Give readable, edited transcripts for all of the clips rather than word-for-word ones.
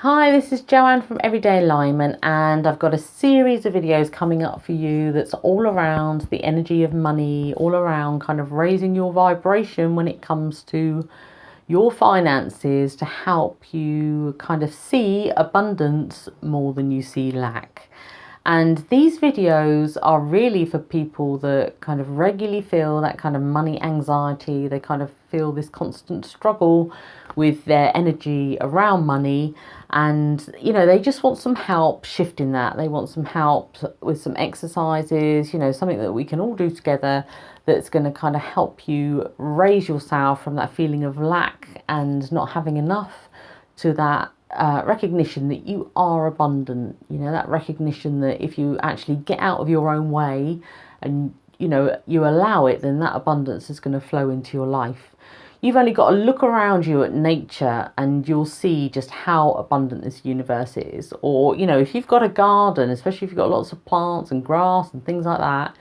Hi, this is Joanne from Everyday Alignment, and I've got a series of videos coming up for you that's all around the energy of money, all around kind of raising your vibration when it comes to your finances to help you kind of see abundance more than you see lack. And these videos are really for people that kind of regularly feel that kind of money anxiety. They kind of feel this constant struggle with their energy around money. And, they just want some help shifting that. They want some help with some exercises, something that we can all do together that's going to kind of help you raise yourself from that feeling of lack and not having enough to that recognition that you are abundant. That recognition that if you actually get out of your own way and you allow it, then that abundance is going to flow into your life. You've only got to look around you at nature and you'll see just how abundant this universe is. Or if you've got a garden, especially if you've got lots of plants and grass and things like that,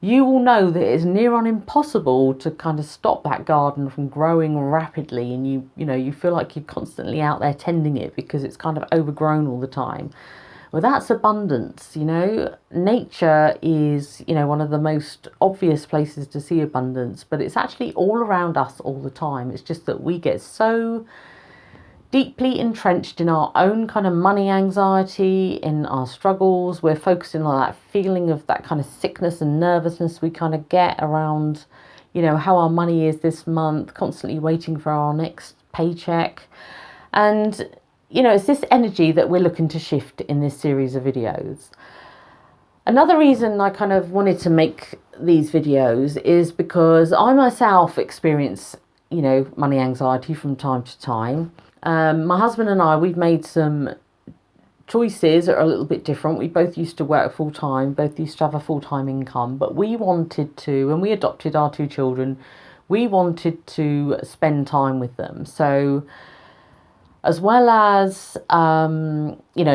you will know that it's near on impossible to kind of stop that garden from growing rapidly, and you feel like you're constantly out there tending it because it's kind of overgrown all the time. Well, that's abundance. Nature is one of the most obvious places to see abundance, but it's actually all around us all the time. It's just that we get so deeply entrenched in our own kind of money anxiety, in our struggles. We're focusing on that feeling of that kind of sickness and nervousness we kind of get around, how our money is this month, constantly waiting for our next paycheck. And, it's this energy that we're looking to shift in this series of videos. Another reason I kind of wanted to make these videos is because I myself experience, money anxiety from time to time. My husband and I, we've made some choices that are a little bit different. We both used to work full time, both used to have a full-time income, but we wanted to, when we adopted our two children, we wanted to spend time with them. So as well as,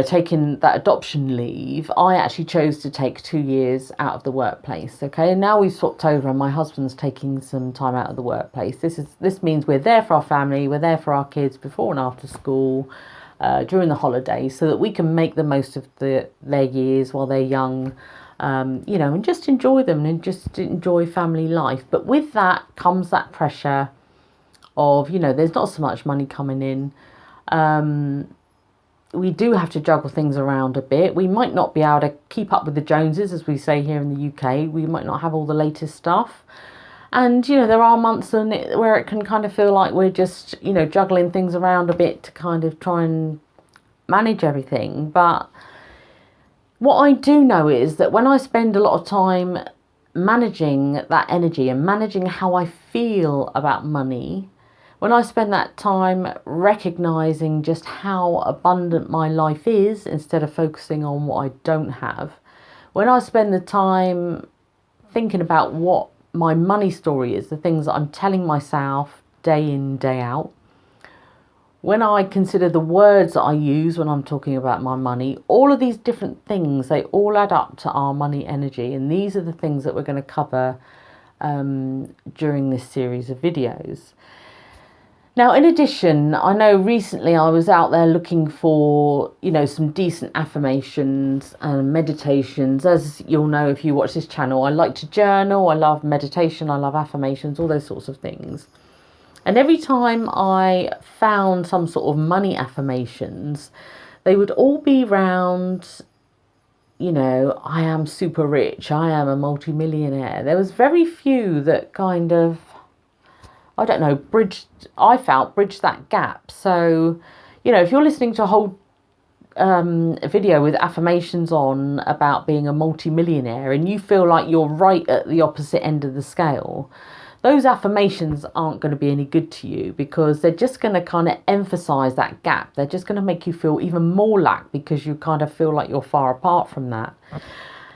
taking that adoption leave, I actually chose to take 2 years out of the workplace. Okay, and now we've swapped over and my husband's taking some time out of the workplace. This means we're there for our family, we're there for our kids before and after school, during the holidays, so that we can make the most of their years while they're young, and just enjoy them and just enjoy family life. But with that comes that pressure of, there's not so much money coming in. We do have to juggle things around a bit. We might not be able to keep up with the Joneses, as we say here in the UK. We might not have all the latest stuff. And, there are months where it can kind of feel like we're just, juggling things around a bit to kind of try and manage everything. But what I do know is that when I spend a lot of time managing that energy and managing how I feel about money, when I spend that time recognizing just how abundant my life is instead of focusing on what I don't have, when I spend the time thinking about what my money story is, the things that I'm telling myself day in, day out, when I consider the words that I use when I'm talking about my money, all of these different things, they all add up to our money energy. And these are the things that we're going to cover during this series of videos. Now, in addition, I know recently I was out there looking for, some decent affirmations and meditations. As you'll know, if you watch this channel, I like to journal, I love meditation, I love affirmations, all those sorts of things. And every time I found some sort of money affirmations, they would all be around, I am super rich, I am a multimillionaire. There was very few that kind of, I don't know, bridged that gap. So, if you're listening to a whole video with affirmations on about being a multimillionaire and you feel like you're right at the opposite end of the scale, those affirmations aren't going to be any good to you, because they're just going to kind of emphasize that gap. They're just going to make you feel even more lack because you kind of feel like you're far apart from that.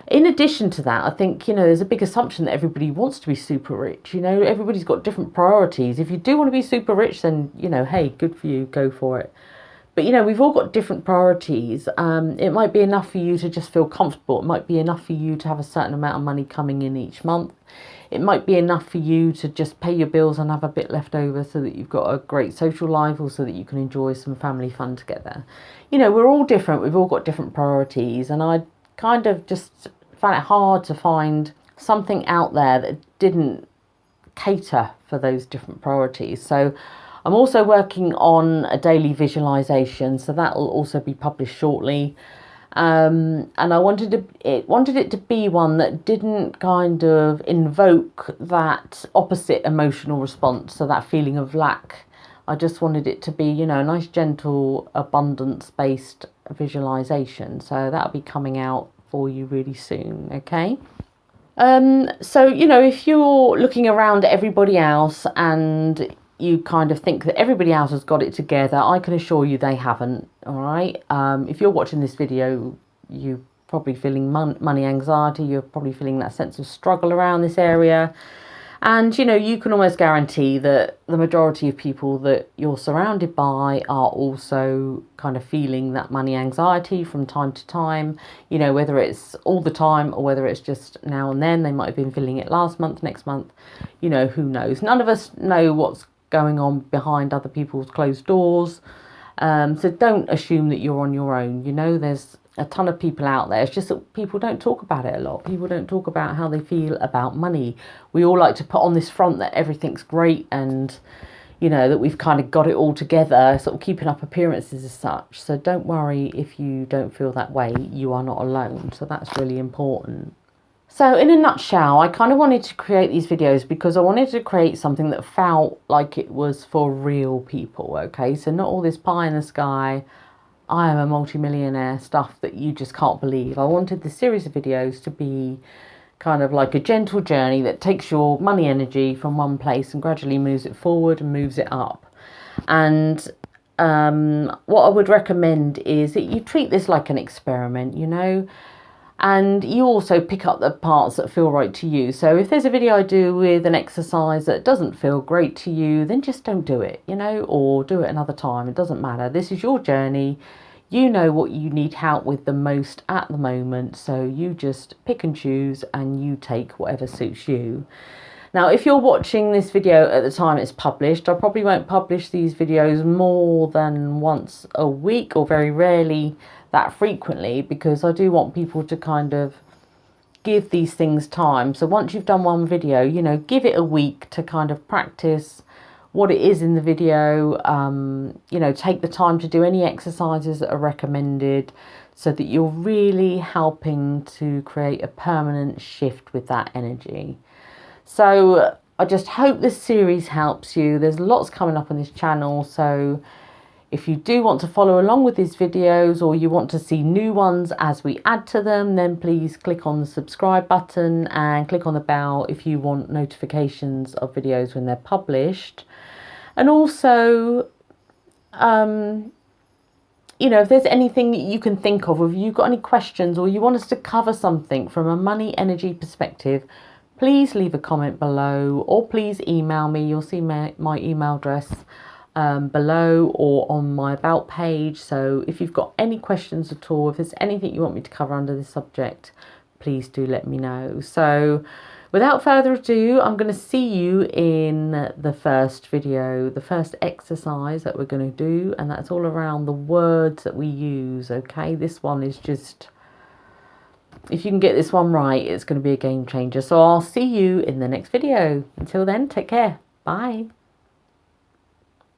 In addition to that, I think, there's a big assumption that everybody wants to be super rich. Everybody's got different priorities. If you do want to be super rich, then, hey, good for you, go for it. But, you know, we've all got different priorities. It might be enough for you to just feel comfortable. It might be enough for you to have a certain amount of money coming in each month. It might be enough for you to just pay your bills and have a bit left over so that you've got a great social life, or so that you can enjoy some family fun together. You know, we're all different. We've all got different priorities. And I kind of just found it hard to find something out there that didn't cater for those different priorities. So I'm also working on a daily visualization, so that will also be published shortly. And I wanted it to be one that didn't kind of invoke that opposite emotional response, so that feeling of lack. I just wanted it to be, you know, a nice, gentle, abundance-based visualization. So that'll be coming out for you really soon, okay? So, you know, if you're looking around at everybody else and you kind of think that everybody else has got it together, I can assure you they haven't, all right? If you're watching this video, you're probably feeling money anxiety, you're probably feeling that sense of struggle around this area. And, you know, you can almost guarantee that the majority of people that you're surrounded by are also kind of feeling that money anxiety from time to time. You know, whether it's all the time or whether it's just now and then. They might have been feeling it last month, next month. You know, who knows? None of us know what's going on behind other people's closed doors. So don't assume that you're on your own. You know, there's a ton of people out there. It's just that people don't talk about it a lot. People don't talk about how they feel about money. We all like to put on this front that everything's great and, you know, that we've kind of got it all together, sort of keeping up appearances as such. So don't worry if you don't feel that way. You are not alone. So that's really important. So in a nutshell, I kind of wanted to create these videos because I wanted to create something that felt like it was for real people, okay? So not all this pie in the sky, I am a multimillionaire stuff that you just can't believe. I wanted this series of videos to be kind of like a gentle journey that takes your money energy from one place and gradually moves it forward and moves it up. And what I would recommend is that you treat this like an experiment, you know, and you also pick up the parts that feel right to you. So if there's a video I do with an exercise that doesn't feel great to you, then just don't do it, you know, or do it another time. It doesn't matter. This is your journey. You know what you need help with the most at the moment. So you just pick and choose and you take whatever suits you. Now, if you're watching this video at the time it's published, I probably won't publish these videos more than once a week, or very rarely that frequently, because I do want people to kind of give these things time. So once you've done one video, you know, give it a week to kind of practice what it is in the video. You know, take the time to do any exercises that are recommended so that you're really helping to create a permanent shift with that energy. So I just hope this series helps you. There's lots coming up on this channel, so if you do want to follow along with these videos, or you want to see new ones as we add to them, then please click on the subscribe button and click on the bell if you want notifications of videos when they're published. And also, you know, if there's anything that you can think of, if you've got any questions or you want us to cover something from a money energy perspective, please leave a comment below, or please email me. You'll see my email address below or on my about page. So if you've got any questions at all, if there's anything you want me to cover under this subject, please do let me know. So without further ado, I'm going to see you in the first video, the first exercise that we're going to do, and that's all around the words that we use, okay? This one is just, if you can get this one right, it's going to be a game changer. So I'll see you in the next video. Until then, take care. Bye.